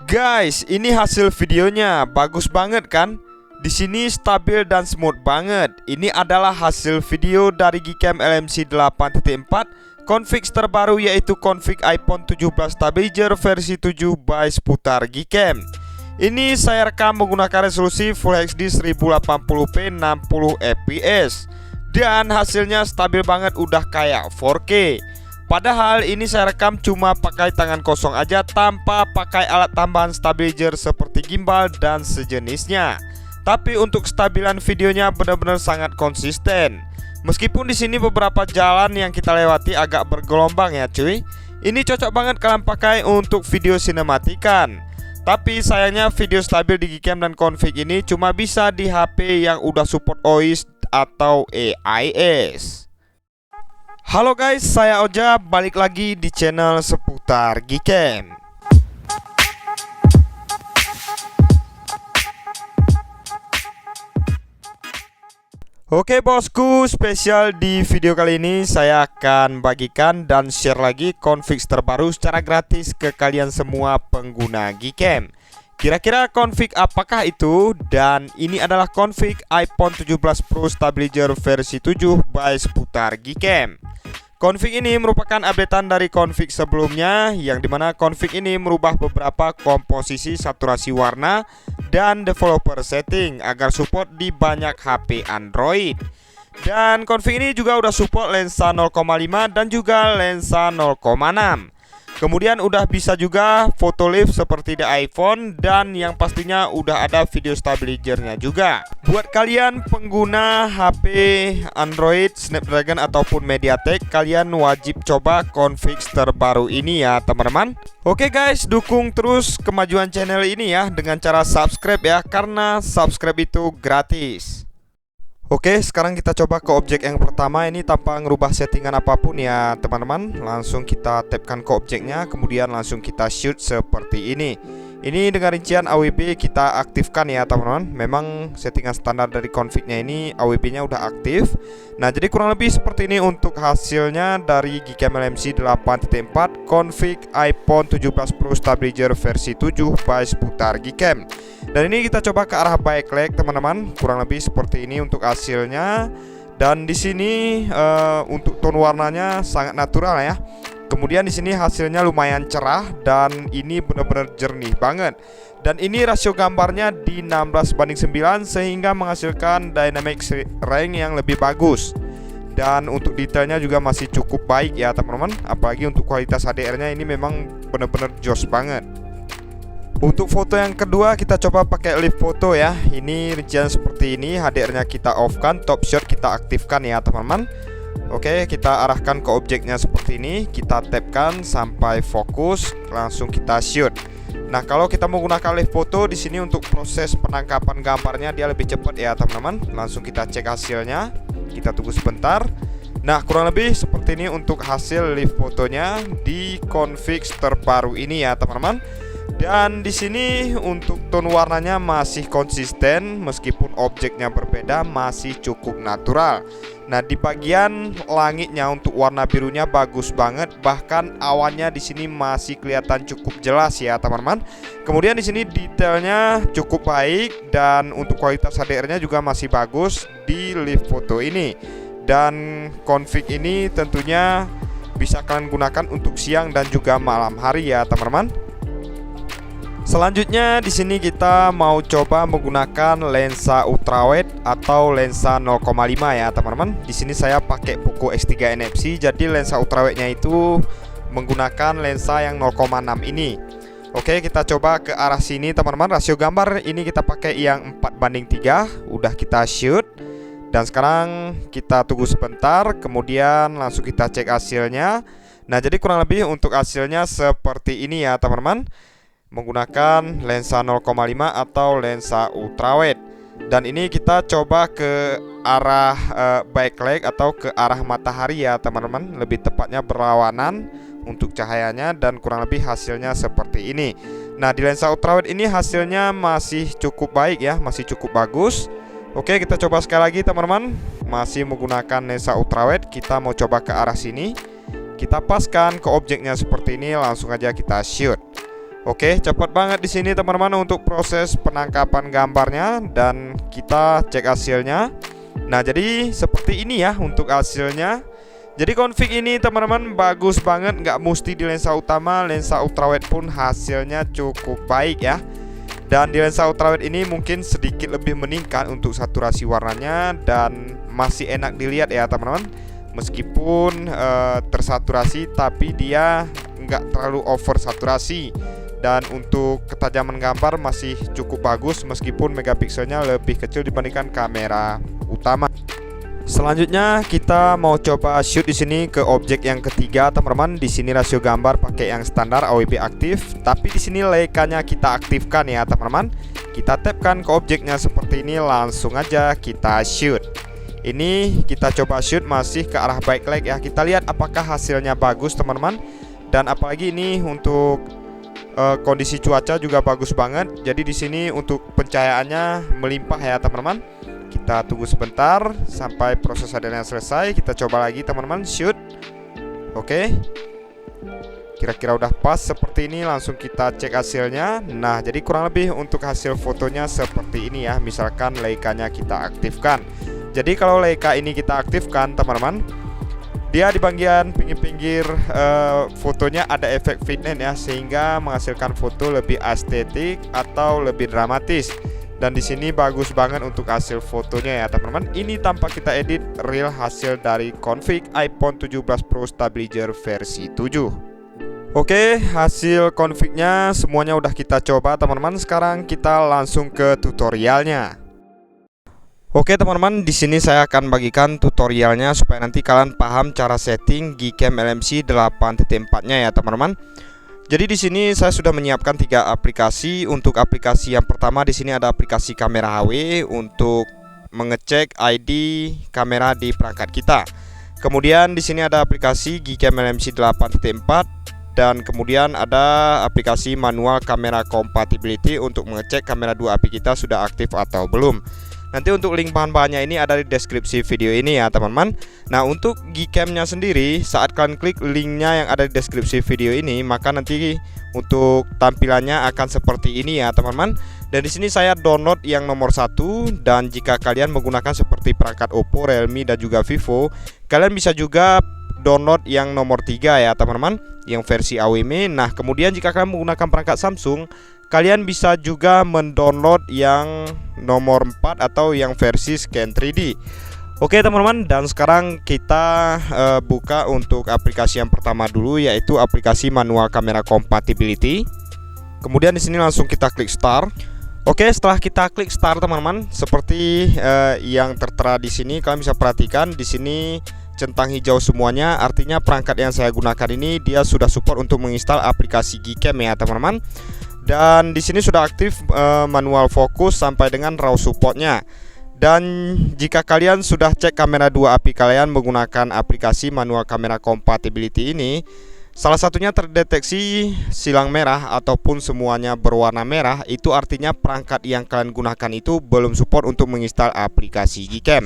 Guys, ini hasil videonya. Bagus banget kan? Di sini stabil dan smooth banget. Ini adalah hasil video dari Gcam LMC 8.4 config terbaru, yaitu config iPhone 17 Stabilizer versi 7 by Seputar Gcam. Ini saya rekam menggunakan resolusi Full HD 1080p 60 fps. Dan hasilnya stabil banget, udah kayak 4K. Padahal ini saya rekam cuma pakai tangan kosong aja, tanpa pakai alat tambahan stabilizer seperti gimbal dan sejenisnya. Tapi untuk stabilan videonya benar-benar sangat konsisten. Meskipun di sini beberapa jalan yang kita lewati agak bergelombang ya cuy. Ini cocok banget kalian pakai untuk video sinematikan. Tapi sayangnya video stabil di Gcam dan config ini cuma bisa di HP yang udah support OIS atau AIS. Halo guys, saya Oja, balik lagi di channel Seputar Gcam. Oke bosku, spesial di video kali ini saya akan bagikan dan share lagi config terbaru secara gratis ke kalian semua pengguna Gcam. Kira-kira config apakah itu? Dan ini adalah config iPhone 17 Pro Stabilizer versi 7 by Seputar Gcam. Config ini merupakan updatean dari config sebelumnya, yang dimana config ini merubah beberapa komposisi saturasi warna dan developer setting agar support di banyak HP Android. Dan config ini juga udah support lensa 0,5 dan juga lensa 0,6. Kemudian udah bisa juga photo lift seperti di iPhone, dan yang pastinya udah ada video stabilizernya juga. Buat kalian pengguna HP Android Snapdragon ataupun MediaTek, kalian wajib coba config terbaru ini ya teman-teman. Oke guys, dukung terus kemajuan channel ini ya dengan cara subscribe ya, karena subscribe itu gratis. Oke, sekarang kita coba ke objek yang pertama. Ini tanpa ngerubah settingan apapun ya teman-teman. Langsung kita tapkan ke objeknya, kemudian langsung kita shoot seperti ini. Ini dengan rincian AWP kita aktifkan ya teman-teman. Memang settingan standar dari confignya ini AWP nya udah aktif. Nah jadi kurang lebih seperti ini untuk hasilnya dari Gcam LMC 8.4 config iPhone 17 Pro Stabilizer versi 7 by Seputar Gcam. Dan ini kita coba ke arah backlight teman-teman. Kurang lebih seperti ini untuk hasilnya. Dan di sini untuk tone warnanya sangat natural ya. Kemudian di sini hasilnya lumayan cerah dan ini benar-benar jernih banget. Dan ini rasio gambarnya di 16:9 sehingga menghasilkan dynamic range yang lebih bagus. Dan untuk detailnya juga masih cukup baik ya teman-teman. Apalagi untuk kualitas HDR-nya ini memang benar-benar jos banget. Untuk foto yang kedua kita coba pakai live foto ya. Ini rincian seperti ini, HDR-nya kita off kan, top shot kita aktifkan ya teman-teman. Oke, kita arahkan ke objeknya seperti ini, kita tapkan sampai fokus, langsung kita shoot. Nah, kalau kita menggunakan live foto di sini untuk proses penangkapan gambarnya dia lebih cepat ya teman-teman. Langsung kita cek hasilnya, kita tunggu sebentar. Nah, kurang lebih seperti ini untuk hasil live fotonya di config terbaru ini ya teman-teman. Dan di sini untuk tone warnanya masih konsisten, meskipun objeknya berbeda, masih cukup natural. Nah, di bagian langitnya untuk warna birunya bagus banget, bahkan awannya di sini masih kelihatan cukup jelas ya teman-teman. Kemudian di sini detailnya cukup baik dan untuk kualitas HDR-nya juga masih bagus di live foto ini. Dan config ini tentunya bisa kalian gunakan untuk siang dan juga malam hari ya teman-teman. Selanjutnya di sini kita mau coba menggunakan lensa ultrawide atau lensa 0,5 ya teman-teman. Di sini saya pakai Poco X3 NFC, jadi lensa ultrawide-nya itu menggunakan lensa yang 0,6 ini. Oke, kita coba ke arah sini teman-teman. Rasio gambar ini kita pakai yang 4:3. Udah kita shoot. Dan sekarang kita tunggu sebentar, kemudian langsung kita cek hasilnya. Nah, jadi kurang lebih untuk hasilnya seperti ini ya teman-teman, menggunakan lensa 0,5 atau lensa ultrawide. Dan ini kita coba ke arah backlight atau ke arah matahari ya teman-teman, lebih tepatnya berlawanan untuk cahayanya, dan kurang lebih hasilnya seperti ini. Nah, di lensa ultrawide ini hasilnya masih cukup baik ya, masih cukup bagus. Oke, kita coba sekali lagi teman-teman. Masih menggunakan lensa ultrawide, kita mau coba ke arah sini. Kita paskan ke objeknya seperti ini, langsung aja kita shoot. Oke, cepat banget di sini teman-teman untuk proses penangkapan gambarnya, dan kita cek hasilnya. Nah, jadi seperti ini ya untuk hasilnya. Jadi config ini teman-teman bagus banget, nggak mesti di lensa utama, lensa ultrawide pun hasilnya cukup baik ya. Dan di lensa ultrawide ini mungkin sedikit lebih meningkat untuk saturasi warnanya dan masih enak dilihat ya teman-teman. Meskipun tersaturasi, tapi dia nggak terlalu over saturasi. Dan untuk ketajaman gambar masih cukup bagus meskipun megapikselnya lebih kecil dibandingkan kamera utama. Selanjutnya kita mau coba shoot di sini ke objek yang ketiga teman-teman. Di sini rasio gambar pakai yang standar AWB aktif, tapi di sini Leica-nya kita aktifkan ya teman-teman. Kita tapkan ke objeknya seperti ini, langsung aja kita shoot. Ini kita coba shoot masih ke arah backlight ya. Kita lihat apakah hasilnya bagus teman-teman. Dan apalagi ini untuk kondisi cuaca juga bagus banget. Jadi di sini untuk pencahayaannya melimpah ya teman-teman. Kita tunggu sebentar sampai proses hadirnya selesai. Kita coba lagi teman-teman shoot. Oke, kira-kira udah pas seperti ini. Langsung kita cek hasilnya. Nah, jadi kurang lebih untuk hasil fotonya seperti ini ya. Misalkan Leica-nya kita aktifkan. Jadi kalau Leica ini kita aktifkan teman-teman, dia di bagian pinggir-pinggir fotonya ada efek vignette ya, sehingga menghasilkan foto lebih estetik atau lebih dramatis. Dan di sini bagus banget untuk hasil fotonya ya teman-teman. Ini tanpa kita edit, real hasil dari config iPhone 17 Pro Stabilizer versi 7. Oke, hasil confignya semuanya udah kita coba teman-teman. Sekarang kita langsung ke tutorialnya. Oke teman-teman, di sini saya akan bagikan tutorialnya supaya nanti kalian paham cara setting Gcam LMC 8.4-nya ya teman-teman. Jadi di sini saya sudah menyiapkan 3 aplikasi. Untuk aplikasi yang pertama di sini ada aplikasi kamera HW untuk mengecek ID kamera di perangkat kita. Kemudian di sini ada aplikasi Gcam LMC 8.4 dan kemudian ada aplikasi manual kamera compatibility untuk mengecek kamera 2 API kita sudah aktif atau belum. Nanti untuk link bahan-bahannya ini ada di deskripsi video ini ya teman-teman. Nah, untuk Gcam-nya sendiri, saat kalian klik linknya yang ada di deskripsi video ini, maka nanti untuk tampilannya akan seperti ini ya teman-teman. Dan di sini saya download yang nomor 1, dan jika kalian menggunakan seperti perangkat Oppo, Realme dan juga Vivo, kalian bisa juga download yang nomor 3 ya teman-teman, yang versi AWM. Nah, kemudian jika kalian menggunakan perangkat Samsung, kalian bisa juga mendownload yang nomor 4 atau yang versi scan 3D. Oke teman-teman, dan sekarang kita buka untuk aplikasi yang pertama dulu, yaitu aplikasi manual kamera compatibility. Kemudian di sini langsung kita klik start. Oke, setelah kita klik start teman-teman, seperti yang tertera di sini, kalian bisa perhatikan di sini centang hijau semuanya, artinya perangkat yang saya gunakan ini dia sudah support untuk menginstal aplikasi Gcam ya teman-teman. Dan di sini sudah aktif manual fokus sampai dengan RAW supportnya. Dan jika kalian sudah cek kamera 2 API kalian menggunakan aplikasi manual kamera compatibility ini, salah satunya terdeteksi silang merah ataupun semuanya berwarna merah, itu artinya perangkat yang kalian gunakan itu belum support untuk menginstal aplikasi Gcam.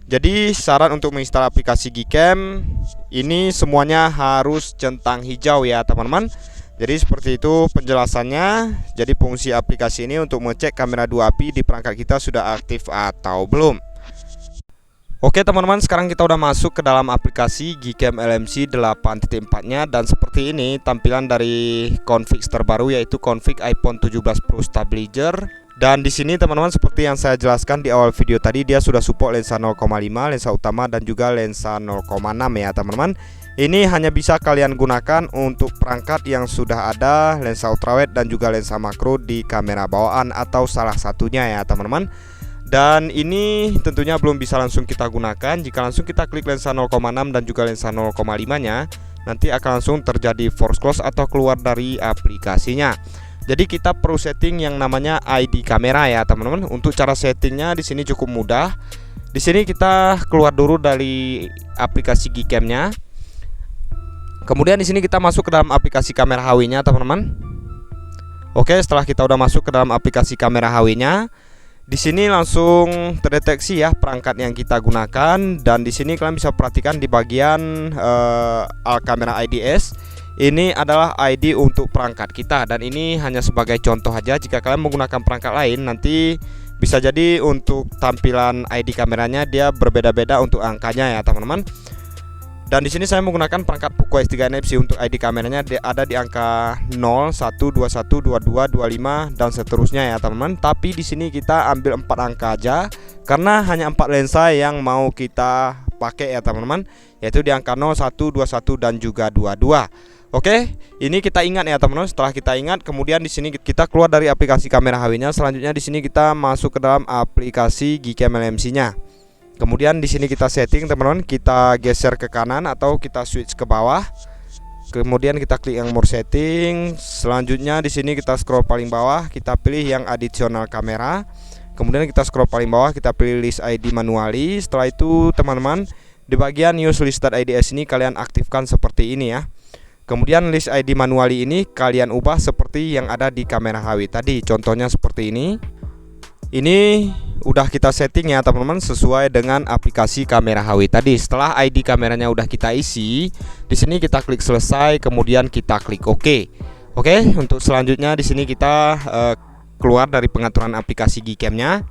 Jadi saran untuk menginstal aplikasi Gcam ini semuanya harus centang hijau ya teman-teman. Jadi seperti itu penjelasannya. Jadi fungsi aplikasi ini untuk mengecek kamera 2 API di perangkat kita sudah aktif atau belum. Oke teman-teman, sekarang kita udah masuk ke dalam aplikasi Gcam LMC 8.4-nya, dan seperti ini tampilan dari config terbaru, yaitu config iPhone 17 Pro Stabilizer. Dan di sini teman-teman, seperti yang saya jelaskan di awal video tadi, dia sudah support lensa 0,5, lensa utama dan juga lensa 0,6 ya teman-teman. Ini hanya bisa kalian gunakan untuk perangkat yang sudah ada lensa ultrawide dan juga lensa makro di kamera bawaan atau salah satunya ya teman-teman. Dan ini tentunya belum bisa langsung kita gunakan. Jika langsung kita klik lensa 0,6 dan juga lensa 0,5 nya, nanti akan langsung terjadi force close atau keluar dari aplikasinya. Jadi kita perlu setting yang namanya ID kamera ya teman-teman. Untuk cara settingnya di sini cukup mudah. Di sini kita keluar dulu dari aplikasi Gcam-nya. Kemudian di sini kita masuk ke dalam aplikasi kamera HW-nya teman-teman. Oke, setelah kita udah masuk ke dalam aplikasi kamera HW-nya, di sini langsung terdeteksi ya perangkat yang kita gunakan. Dan di sini kalian bisa perhatikan di bagian Al Camera IDS, ini adalah ID untuk perangkat kita, dan ini hanya sebagai contoh aja. Jika kalian menggunakan perangkat lain, nanti bisa jadi untuk tampilan ID kameranya dia berbeda-beda untuk angkanya ya teman-teman. Dan di sini saya menggunakan perangkat Poco X3 NFC. Untuk ID kameranya ada di angka 0, 1, 21, 22, 25 dan seterusnya ya teman-teman. Tapi di sini kita ambil 4 angka aja karena hanya 4 lensa yang mau kita pakai ya teman-teman, yaitu di angka 0, 1, 21 dan juga 22. Oke, ini kita ingat ya teman-teman. Setelah kita ingat, kemudian di sini kita keluar dari aplikasi kamera HW-nya. Selanjutnya di sini kita masuk ke dalam aplikasi Gcam LMC-nya. Kemudian di sini kita setting teman-teman, kita geser ke kanan atau kita switch ke bawah. Kemudian kita klik yang more setting. Selanjutnya di sini kita scroll paling bawah, kita pilih yang additional kamera. Kemudian kita scroll paling bawah, kita pilih list ID manually. Setelah itu teman-teman, di bagian use listed IDs ini kalian aktifkan seperti ini ya. Kemudian list ID manually ini kalian ubah seperti yang ada di kamera HW tadi. Contohnya seperti ini. Ini udah kita setting ya teman-teman, sesuai dengan aplikasi kamera HW tadi. Setelah ID kameranya udah kita isi, di sini kita klik selesai, kemudian kita klik OK. Oke, untuk selanjutnya di sini kita keluar dari pengaturan aplikasi Gcam-nya.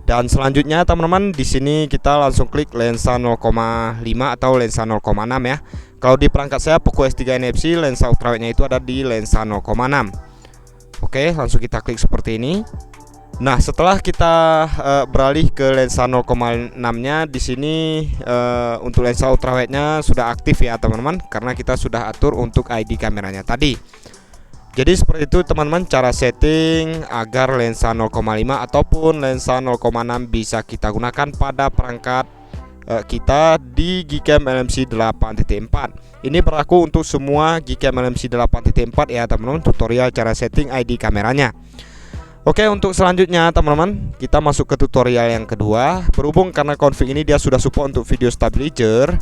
Dan selanjutnya teman-teman, di sini kita langsung klik lensa 0,5 atau lensa 0,6 ya. Kalau di perangkat saya Poco X3 NFC, lensa ultrawide-nya itu ada di lensa 0,6. Oke, langsung kita klik seperti ini. Nah, setelah kita beralih ke lensa 0,6-nya, di sini untuk lensa ultrawide-nya sudah aktif ya teman-teman, karena kita sudah atur untuk ID kameranya tadi. Jadi seperti itu teman-teman cara setting agar lensa 0,5 ataupun lensa 0,6 bisa kita gunakan pada perangkat kita di Gcam LMC 8.4. Ini berlaku untuk semua Gcam LMC 8.4 ya teman-teman, tutorial cara setting ID kameranya. Oke, untuk selanjutnya teman-teman, kita masuk ke tutorial yang kedua. Berhubung karena config ini dia sudah support untuk video stabilizer,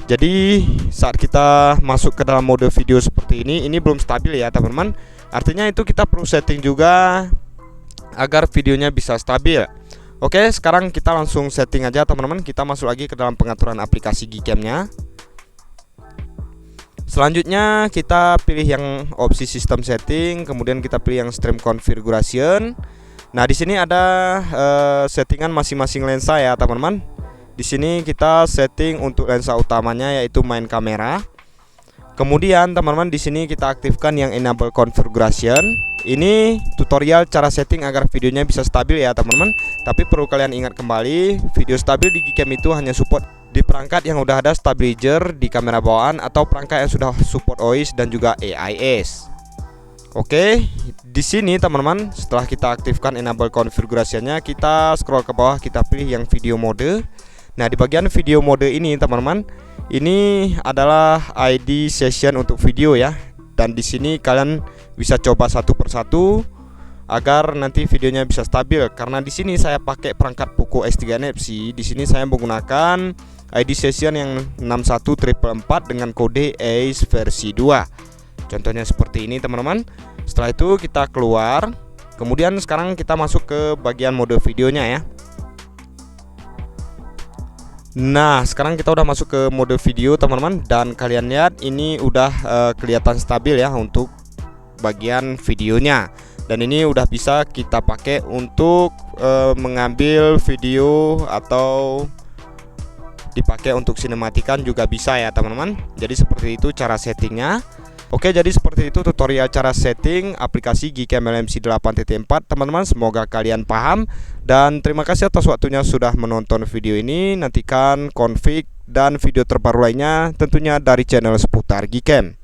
jadi saat kita masuk ke dalam mode video seperti ini belum stabil ya teman-teman. Artinya itu kita perlu setting juga agar videonya bisa stabil. Oke, sekarang kita langsung setting aja teman-teman. Kita masuk lagi ke dalam pengaturan aplikasi Gcam-nya. Selanjutnya kita pilih yang opsi sistem setting, kemudian kita pilih yang stream configuration. Nah, di sini ada settingan masing-masing lensa ya teman-teman. Di sini kita setting untuk lensa utamanya yaitu main kamera. Kemudian teman-teman di sini kita aktifkan yang enable configuration. Ini tutorial cara setting agar videonya bisa stabil ya teman-teman. Tapi perlu kalian ingat kembali, video stabil di Gcam itu hanya support di perangkat yang udah ada stabilizer di kamera bawaan atau perangkat yang sudah support OIS dan juga AIS. Oke, di sini teman-teman, setelah kita aktifkan enable configuration-nya, kita scroll ke bawah, kita pilih yang video mode. Nah, di bagian video mode ini teman-teman, ini adalah ID session untuk video ya. Dan di sini kalian bisa coba satu persatu agar nanti videonya bisa stabil. Karena di sini saya pakai perangkat Poco X3 NFC. Di sini saya menggunakan ID session yang 61444 dengan kode ACE versi 2. Contohnya seperti ini teman-teman. Setelah itu kita keluar. Kemudian sekarang kita masuk ke bagian mode videonya ya. Nah, sekarang kita udah masuk ke mode video teman-teman, dan kalian lihat ini udah kelihatan stabil ya untuk bagian videonya. Dan ini udah bisa kita pakai untuk mengambil video atau dipakai untuk sinematikan juga bisa ya teman-teman. Jadi seperti itu cara settingnya. Oke, jadi seperti itu tutorial cara setting aplikasi Gcam LMC 8.4 teman-teman. Semoga kalian paham, dan terima kasih atas waktunya sudah menonton video ini. Nantikan config dan video terbaru lainnya tentunya dari channel seputar Gcam.